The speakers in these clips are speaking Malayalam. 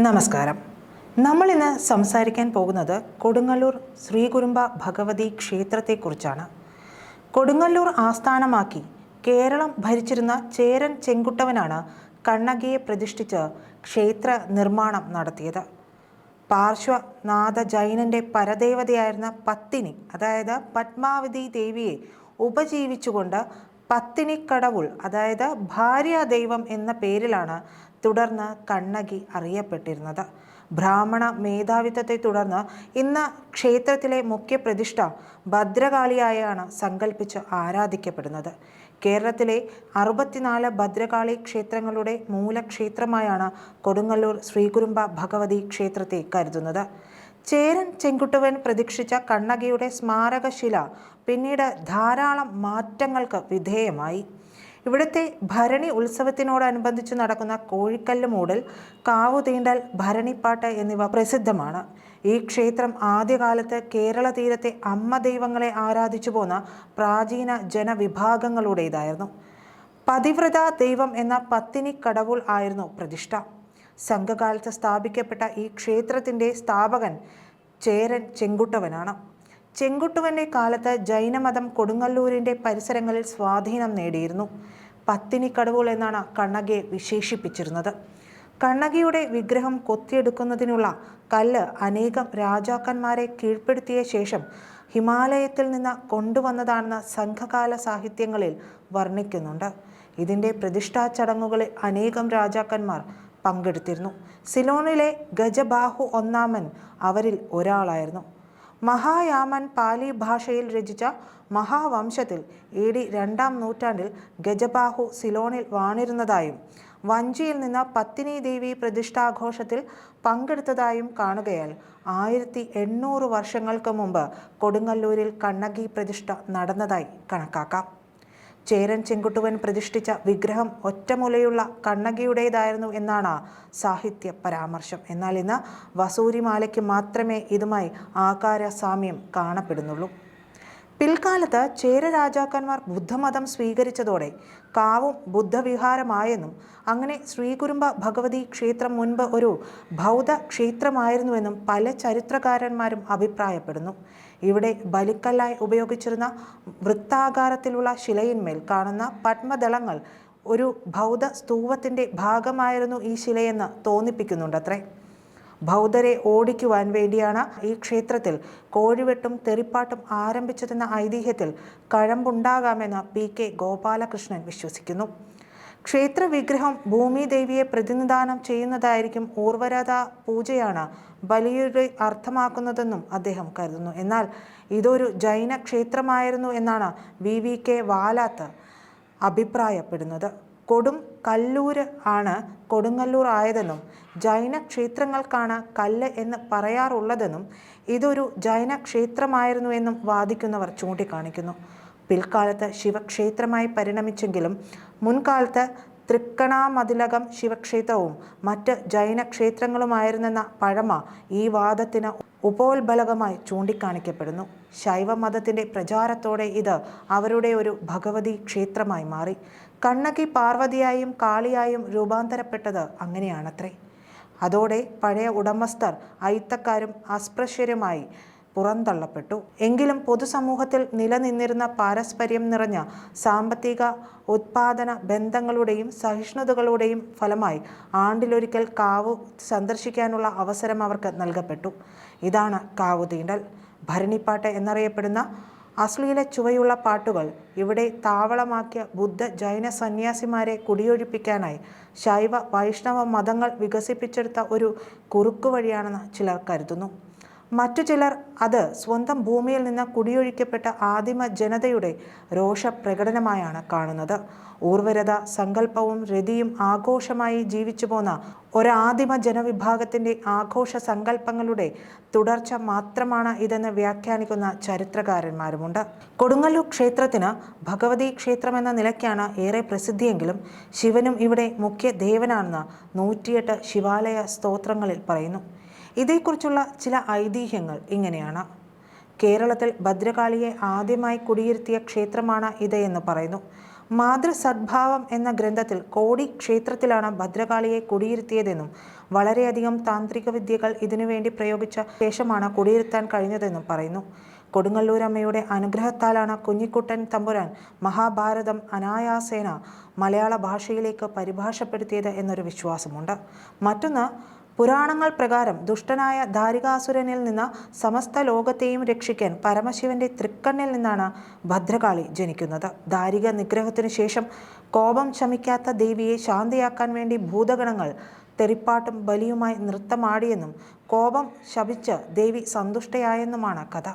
നമസ്കാരം. നമ്മളിന്ന് സംസാരിക്കാൻ പോകുന്നത് കൊടുങ്ങല്ലൂർ ശ്രീകുരുംബ ഭഗവതി ക്ഷേത്രത്തെക്കുറിച്ചാണ്. കൊടുങ്ങല്ലൂർ ആസ്ഥാനമാക്കി കേരളം ഭരിച്ചിരുന്ന ചേരൻ ചെങ്കുട്ടവനാണ് കണ്ണകിയെ പ്രതിഷ്ഠിച്ച് ക്ഷേത്ര നിർമ്മാണം നടത്തിയത്. പാർശ്വനാഥ ജൈനന്റെ പരദേവതയായിരുന്ന പത്തിനി, അതായത് പത്മാവതി ദേവിയെ ഉപജീവിച്ചുകൊണ്ട് പത്തിനിക്കടവുൾ, അതായത് ഭാര്യാദൈവം എന്ന പേരിലാണ് തുടർന്ന് കണ്ണകി അറിയപ്പെട്ടിരുന്നത്. ബ്രാഹ്മണ മേധാവിത്വത്തെ തുടർന്ന് ഇന്ന് ക്ഷേത്രത്തിലെ മുഖ്യ പ്രതിഷ്ഠ ഭദ്രകാളിയായാണ് സങ്കല്പിച്ച് ആരാധിക്കപ്പെടുന്നത്. കേരളത്തിലെ 64 ഭദ്രകാളി ക്ഷേത്രങ്ങളുടെ മൂലക്ഷേത്രമായാണ് കൊടുങ്ങല്ലൂർ ശ്രീകുരുംബ ഭഗവതി ക്ഷേത്രത്തെ കരുതുന്നത്. ചേരൻ ചെങ്കുട്ടുവൻ പ്രതീക്ഷിച്ച കണ്ണകിയുടെ സ്മാരകശില പിന്നീട് ധാരാളം മാറ്റങ്ങൾക്ക് വിധേയമായി. ഇവിടുത്തെ ഭരണി ഉത്സവത്തിനോടനുബന്ധിച്ച് നടക്കുന്ന കോഴിക്കല്ല് മൂടൽ, കാവുതീണ്ടൽ, ഭരണിപ്പാട്ട് എന്നിവ പ്രസിദ്ധമാണ്. ഈ ക്ഷേത്രം ആദ്യകാലത്ത് കേരള തീരത്തെ അമ്മ ദൈവങ്ങളെ ആരാധിച്ചു പോന്ന പ്രാചീന ജനവിഭാഗങ്ങളുടേതായിരുന്നു. പതിവ്രത ദൈവം എന്ന പത്തിനിക്കടവുൾ ആയിരുന്നു പ്രതിഷ്ഠ. സംഘകാലത്ത് സ്ഥാപിക്കപ്പെട്ട ഈ ക്ഷേത്രത്തിൻ്റെ സ്ഥാപകൻ ചേരൻ ചെങ്കുട്ടുവനാണ്. ചെങ്കുട്ടുവൻ്റെ കാലത്ത് ജൈനമതം കൊടുങ്ങല്ലൂരിൻ്റെ പരിസരങ്ങളിൽ സ്വാധീനം നേടിയിരുന്നു. പത്തിനിക്കടവുൾ എന്നാണ് കണ്ണകിയെ വിശേഷിപ്പിച്ചിരുന്നത്. കണ്ണകിയുടെ വിഗ്രഹം കൊത്തിയെടുക്കുന്നതിനുള്ള കല്ല് അനേകം രാജാക്കന്മാരെ കീഴ്പ്പെടുത്തിയ ശേഷം ഹിമാലയത്തിൽ നിന്ന് കൊണ്ടുവന്നതാണെന്ന് സംഘകാല സാഹിത്യങ്ങളിൽ വർണ്ണിക്കുന്നുണ്ട്. ഇതിൻ്റെ പ്രതിഷ്ഠാ ചടങ്ങുകളിൽ അനേകം രാജാക്കന്മാർ പങ്കെടുത്തിരുന്നു. സിലോണിലെ ഗജബാഹു ഒന്നാമൻ അവരിൽ ഒരാളായിരുന്നു. മഹായാമൻ പാലി ഭാഷയിൽ രചിച്ച മഹാവംശത്തിൽ AD 2-ാം നൂറ്റാണ്ടിൽ ഗജബാഹു സിലോണിൽ വാണിരുന്നതായും വഞ്ചിയിൽ നിന്ന് പത്തിനി ദേവി പ്രതിഷ്ഠാഘോഷത്തിൽ പങ്കെടുത്തതായും കാണുകയാൽ 1800 വർഷങ്ങൾക്ക് മുമ്പ് കൊടുങ്ങല്ലൂരിൽ കണ്ണകി പ്രതിഷ്ഠ നടന്നതായി കണക്കാക്കാം. ചേരൻ ചെങ്കുട്ടുവൻ പ്രതിഷ്ഠിച്ച വിഗ്രഹം ഒറ്റമുലയുള്ള കണ്ണകിയുടേതായിരുന്നു എന്നാണ് സാഹിത്യ പരാമർശം. എന്നാൽ ഇന്ന് വസൂരിമാലയ്ക്ക് മാത്രമേ ഇതുമായി ആകാര സാമ്യം കാണപ്പെടുന്നുള്ളൂ. പിൽക്കാലത്ത് ചേര രാജാക്കന്മാർ ബുദ്ധമതം സ്വീകരിച്ചതോടെ കാവും ബുദ്ധവിഹാരമായെന്നും അങ്ങനെ ശ്രീകുരുംബ ഭഗവതി ക്ഷേത്രം മുൻപ് ഒരു ബൗദ്ധ ക്ഷേത്രമായിരുന്നുവെന്നും പല ചരിത്രകാരന്മാരും അഭിപ്രായപ്പെടുന്നു. ഇവിടെ ബലിക്കല്ലായി ഉപയോഗിച്ചിരുന്ന വൃത്താകാരത്തിലുള്ള ശിലയിന്മേൽ കാണുന്ന പത്മദളങ്ങൾ ഒരു ബൗദ്ധ സ്തൂപത്തിൻ്റെ ഭാഗമായിരുന്നു ഈ ശിലയെന്ന് തോന്നിപ്പിക്കുന്നുണ്ടത്രേ. ബൗദ്ധരെ ഓടിക്കുവാൻ വേണ്ടിയാണ് ഈ ക്ഷേത്രത്തിൽ കോഴിവെട്ടും തെറിപ്പാട്ടും ആരംഭിച്ചതെന്ന ഐതിഹ്യത്തിൽ കഴമ്പുണ്ടാകാമെന്ന് PK ഗോപാലകൃഷ്ണൻ വിശ്വസിക്കുന്നു. ക്ഷേത്ര വിഗ്രഹം ഭൂമിദേവിയെ പ്രതിനിധാനം ചെയ്യുന്നതായിരിക്കും ഊർവരത പൂജയാണ് ബലിയുടെ അർത്ഥമാക്കുന്നതെന്നും അദ്ദേഹം കരുതുന്നു. എന്നാൽ ഇതൊരു ജൈന ക്ഷേത്രമായിരുന്നു എന്നാണ് VVK വാലാത്ത് അഭിപ്രായപ്പെടുന്നത്. കൊടും കല്ലൂര് ആണ് കൊടുങ്ങല്ലൂർ ആയതെന്നും ജൈന ക്ഷേത്രങ്ങൾക്കാണ് കല്ല് എന്ന് പറയാറുള്ളതെന്നും ഇതൊരു ജൈന ക്ഷേത്രമായിരുന്നു എന്നും വാദിക്കുന്നവർ ചൂണ്ടിക്കാണിക്കുന്നു. പിൽക്കാലത്ത് ശിവക്ഷേത്രമായി പരിണമിച്ചെങ്കിലും മുൻകാലത്ത് തൃക്കണാമതിലകം ശിവക്ഷേത്രവും മറ്റ് ജൈന ക്ഷേത്രങ്ങളുമായിരുന്നെന്ന പഴമ ഈ വാദത്തിന് ഉപോത്ബലകമായി ചൂണ്ടിക്കാണിക്കപ്പെടുന്നു. ശൈവമതത്തിൻ്റെ പ്രചാരത്തോടെ ഇത് അവരുടെ ഒരു ഭഗവതി ക്ഷേത്രമായി മാറി. കണ്ണകി പാർവതിയായും കാളിയായും രൂപാന്തരപ്പെട്ടത് അങ്ങനെയാണത്രേ. അതോടെ പഴയ ഉടമസ്ഥർ അയിത്തക്കാരും അസ്പൃശ്യരുമായി പുറന്തള്ളപ്പെട്ടു. എങ്കിലും പൊതുസമൂഹത്തിൽ നിലനിന്നിരുന്ന പാരസ്പര്യം നിറഞ്ഞ സാമ്പത്തിക ഉത്പാദന ബന്ധങ്ങളുടെയും സഹിഷ്ണുതകളുടെയും ഫലമായി ആണ്ടിലൊരിക്കൽ കാവു സന്ദർശിക്കാനുള്ള അവസരം അവർക്ക് നൽകപ്പെട്ടു. ഇതാണ് കാവുതീണ്ടൽ. ഭരണിപ്പാട്ട് എന്നറിയപ്പെടുന്ന അശ്ലീല ചുവയുള്ള പാട്ടുകൾ ഇവിടെ താവളമാക്കിയ ബുദ്ധ ജൈന സന്യാസിമാരെ കുടിയൊഴിപ്പിക്കാനായി ശൈവ വൈഷ്ണവ മതങ്ങൾ വികസിപ്പിച്ചെടുത്ത ഒരു കുറുക്കുവഴിയാണെന്ന് ചിലർ കരുതുന്നു. മറ്റു ചിലർ അത് സ്വന്തം ഭൂമിയിൽ നിന്ന് കുടിയൊഴിക്കപ്പെട്ട ആദിമ ജനതയുടെ രോഷപ്രകടനമായാണ് കാണുന്നത്. ഊർവരത സങ്കല്പവും രതിയും ആഘോഷമായി ജീവിച്ചു പോന്ന ഒരാദിമ ജനവിഭാഗത്തിൻ്റെ ആഘോഷ സങ്കല്പങ്ങളുടെ തുടർച്ച മാത്രമാണ് ഇതെന്ന് വ്യാഖ്യാനിക്കുന്ന ചരിത്രകാരന്മാരുമുണ്ട്. കൊടുങ്ങല്ലൂർ ക്ഷേത്രത്തിന് ഭഗവതി ക്ഷേത്രമെന്ന നിലയ്ക്കാണ് ഏറെ പ്രസിദ്ധിയെങ്കിലും ശിവനും ഇവിടെ മുഖ്യ ദേവനാണെന്ന് 108 ശിവാലയ സ്തോത്രങ്ങളിൽ പറയുന്നു. ഇതേക്കുറിച്ചുള്ള ചില ഐതിഹ്യങ്ങൾ ഇങ്ങനെയാണ്. കേരളത്തിൽ ഭദ്രകാളിയെ ആദ്യമായി കുടിയിരുത്തിയ ക്ഷേത്രമാണ് ഇത് എന്ന് പറയുന്നു. മാതൃസദ്ഭാവം എന്ന ഗ്രന്ഥത്തിൽ കോടി ക്ഷേത്രത്തിലാണ് ഭദ്രകാളിയെ കുടിയിരുത്തിയതെന്നും വളരെയധികം താന്ത്രിക വിദ്യകൾ ഇതിനുവേണ്ടി പ്രയോഗിച്ച ശേഷമാണ് കുടിയിരുത്താൻ കഴിഞ്ഞതെന്നും പറയുന്നു. കൊടുങ്ങല്ലൂരമ്മയുടെ അനുഗ്രഹത്താലാണ് കുഞ്ഞിക്കുട്ടൻ തമ്പുരാൻ മഹാഭാരതം അനായാസേന മലയാള ഭാഷയിലേക്ക് പരിഭാഷപ്പെടുത്തിയത് എന്നൊരു വിശ്വാസമുണ്ട്. മറ്റൊന്ന്, പുരാണങ്ങൾ പ്രകാരം ദുഷ്ടനായ ദാരികാസുരനിൽ നിന്ന് സമസ്ത ലോകത്തെയും രക്ഷിക്കാൻ പരമശിവന്റെ തൃക്കണ്ണിൽ നിന്നാണ് ഭദ്രകാളി ജനിക്കുന്നത്. ദാരിക നിഗ്രഹത്തിനു ശേഷം കോപം ശമിക്കാത്ത ദേവിയെ ശാന്തിയാക്കാൻ വേണ്ടി ഭൂതഗണങ്ങൾ തെറിപ്പാട്ടും ബലിയുമായി നൃത്തമാടിയെന്നും കോപം ശമിച്ച് ദേവി സന്തുഷ്ടയായെന്നുമാണ് കഥ.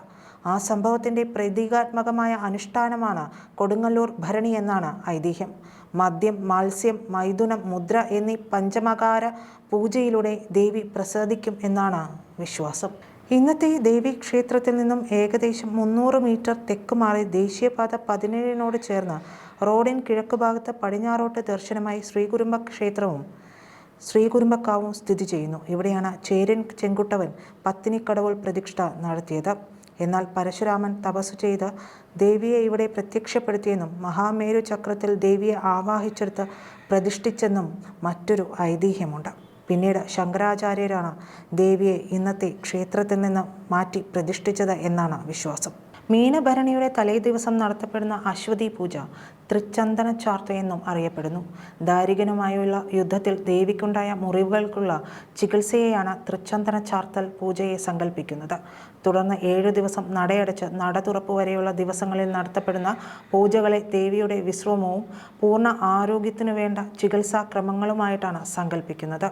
ആ സംഭവത്തിൻ്റെ പ്രതീകാത്മകമായ അനുഷ്ഠാനമാണ് കൊടുങ്ങല്ലൂർ ഭരണി എന്നാണ് ഐതിഹ്യം. മദ്യം, മാത്സ്യം, മൈഥുനം, മുദ്ര എന്നീ പഞ്ചമകാര പൂജയിലൂടെ ദേവി പ്രസാദിക്കും എന്നാണ് വിശ്വാസം. ഇന്നത്തെ ദേവി ക്ഷേത്രത്തിൽ നിന്നും ഏകദേശം 300 മീറ്റർ തെക്ക് മാറി ദേശീയപാത 17 ചേർന്ന് റോഡിൻ കിഴക്കുഭാഗത്ത് പടിഞ്ഞാറോട്ട് ദർശനമായി ശ്രീകുരുംബ ക്ഷേത്രവും ശ്രീകുരുംബക്കാവും സ്ഥിതി ചെയ്യുന്നു. ഇവിടെയാണ് ചേരൻ ചെങ്കുട്ടവൻ പത്തിനിക്കടവുൾ പ്രതിഷ്ഠ നടത്തിയത്. എന്നാൽ പരശുരാമൻ തപസ്സു ചെയ്ത് ദേവിയെ ഇവിടെ പ്രത്യക്ഷപ്പെടുത്തിയെന്നും മഹാമേരു ചക്രത്തിൽ ദേവിയെ ആവാഹിച്ചെടുത്ത് പ്രതിഷ്ഠിച്ചെന്നും മറ്റൊരു ഐതിഹ്യമുണ്ട്. പിന്നീട് ശങ്കരാചാര്യരാണ് ദേവിയെ ഇന്നത്തെ ക്ഷേത്രത്തിൽ നിന്ന് മാറ്റി പ്രതിഷ്ഠിച്ചത് എന്നാണ് വിശ്വാസം. മീനഭരണിയുടെ തലേ ദിവസം നടത്തപ്പെടുന്ന അശ്വതി പൂജ തൃച്ചന്ദന ചാർത്ത എന്നും അറിയപ്പെടുന്നു. ദാരികനുമായുള്ള യുദ്ധത്തിൽ ദേവിക്കുണ്ടായ മുറിവുകൾക്കുള്ള ചികിത്സയെയാണ് തൃച്ചന്ദന ചാർത്തൽ പൂജയെ സങ്കല്പിക്കുന്നത്. തുടർന്ന് 7 ദിവസം നടയടച്ച് നട തുറപ്പ് വരെയുള്ള ദിവസങ്ങളിൽ നടത്തപ്പെടുന്ന പൂജകളെ ദേവിയുടെ വിശ്രമവും പൂർണ്ണ ആരോഗ്യത്തിനു വേണ്ട ചികിത്സാക്രമങ്ങളുമായിട്ടാണ് സങ്കല്പിക്കുന്നത്.